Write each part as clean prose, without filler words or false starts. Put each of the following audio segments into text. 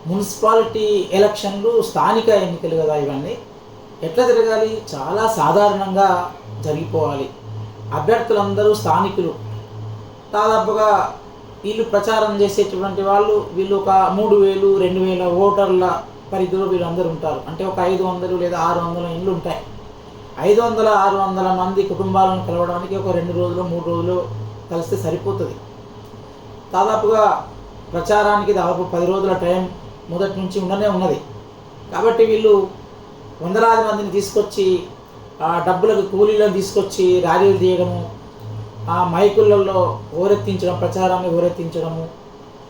Municipality ఎలక్షన్లు స్థానిక ఎన్నికలు కదా ఇవన్నీ. ఎట్లా జరగాలి? చాలా సాధారణంగా జరిగిపోవాలి. అభ్యర్థులందరూ స్థానికులు. దాదాపుగా వీళ్ళు ప్రచారం చేసేటువంటి వాళ్ళు వీళ్ళు ఒక 3000 2000 ఓటర్ల పరిధిలో వీళ్ళందరూ ఉంటారు. అంటే ఒక 500 లేదా 600 ఇండ్లు ఉంటాయి. 500 600 మంది కుటుంబాలను కలవడానికి ఒక 2 రోజులు 3 రోజులు కలిస్తే సరిపోతుంది. దాదాపుగా ప్రచారానికి దాదాపు 10 రోజుల టైం మొదటి నుంచి ఉన్నది. కాబట్టి వీళ్ళు వందలాది మందిని తీసుకొచ్చి ఆ డబ్బులకు కూలీలను తీసుకొచ్చి ర్యాలీలు తీయడము, ఆ మైకులలో హోరెత్తించడం, ప్రచారాన్ని హోరెత్తించడము,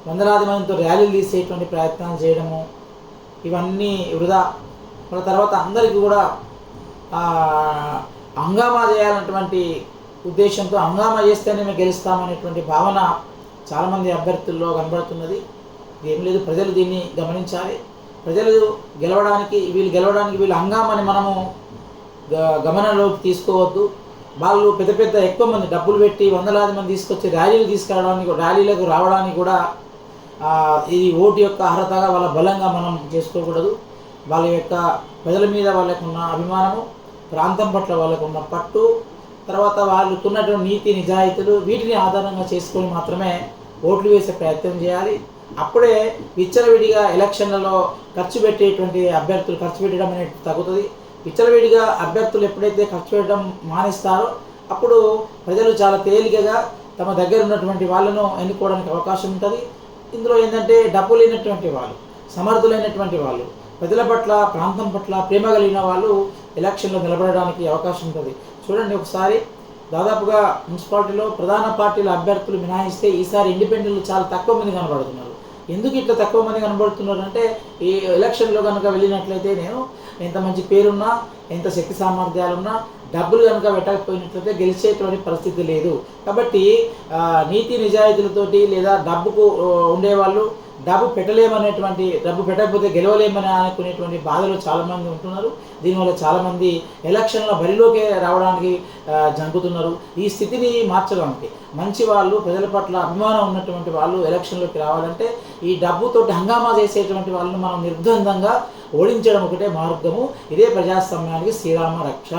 వందలాది మందితో ర్యాలీలు తీసేటువంటి ప్రయత్నాలు చేయడము, ఇవన్నీ వృధా. మన తర్వాత అందరికీ కూడా హంగామా చేయాలన్నటువంటి ఉద్దేశంతో హంగామా చేస్తేనే మేము గెలుస్తామనేటువంటి భావన చాలామంది అభ్యర్థుల్లో కనబడుతున్నది. ఏం లేదు, ప్రజలు దీన్ని గమనించాలి. ప్రజలు గెలవడానికి వీళ్ళు హంగామాని మనము గమనంలోకి తీసుకోవద్దు. వాళ్ళు పెద్ద ఎక్కువ మంది డబ్బులు పెట్టి వందలాది మంది తీసుకొచ్చి ర్యాలీలకు రావడానికి కూడా ఇది ఓటు యొక్క అర్హతగా వాళ్ళ బలంగా మనం చేసుకోకూడదు. వాళ్ళ యొక్క ప్రజల మీద వాళ్ళకున్న అభిమానము, ప్రాంతం పట్ల వాళ్ళకున్న పట్టు, తర్వాత వాళ్ళకున్నటువంటి నీతి నిజాయితీలు, వీటిని ఆధారంగా చేసుకొని మాత్రమే ఓట్లు వేసే ప్రయత్నం చేయాలి. అప్పుడే విచ్చలవిడిగా ఎలక్షన్లలో ఖర్చు పెట్టడం అనేది తగ్గుతుంది. విచ్చలవిడిగా అభ్యర్థులు ఎప్పుడైతే ఖర్చు పెట్టడం మానేస్తారో అప్పుడు ప్రజలు చాలా తేలికగా తమ దగ్గర ఉన్నటువంటి వాళ్ళను ఎన్నుకోవడానికి అవకాశం ఉంటుంది. ఇందులో ఏంటంటే డబ్బు లేనటువంటి వాళ్ళు, సమర్థులైనటువంటి వాళ్ళు, ప్రజల పట్ల ప్రాంతం పట్ల ప్రేమ కలిగిన వాళ్ళు ఎలక్షన్లో నిలబడడానికి అవకాశం ఉంటుంది. చూడండి ఒకసారి, దాదాపుగా మున్సిపాలిటీలో ప్రధాన పార్టీల అభ్యర్థులు మినహాయిస్తే ఈసారి ఇండిపెండెంట్లు చాలా తక్కువ మంది కనబడుతున్నారు. ఎందుకు ఇట్లా తక్కువ మంది కనబడుతున్నారు అంటే, ఈ ఎలక్షన్లో కనుక వెళ్ళినట్లయితే నేను ఎంత మంచి పేరున్నా, ఎంత శక్తి సామర్థ్యాలున్నా, డబ్బులు కనుక పెట్టకపోయినట్లయితే గెలిచేటువంటి పరిస్థితి లేదు. కాబట్టి నీతి నిజాయితీలతోటి లేదా డబ్బుకు ఉండేవాళ్ళు డబ్బు పెట్టకపోతే గెలవలేమని అనుకునేటువంటి బాధలు చాలామంది ఉంటున్నారు. దీనివల్ల చాలామంది ఎలక్షన్ల బరిలోకి రావడానికి జంకుతున్నారు. ఈ స్థితిని మార్చడానికి మంచి వాళ్ళు, ప్రజల పట్ల అభిమానం ఉన్నటువంటి వాళ్ళు ఎలక్షన్లోకి రావాలంటే ఈ డబ్బుతోటి హంగామా చేసేటువంటి వాళ్ళని మనం నిర్ద్వందంగా ఓడించడం ఒకటే మార్గము. ఇదే ప్రజాస్వామ్యానికి శ్రీరామ రక్ష.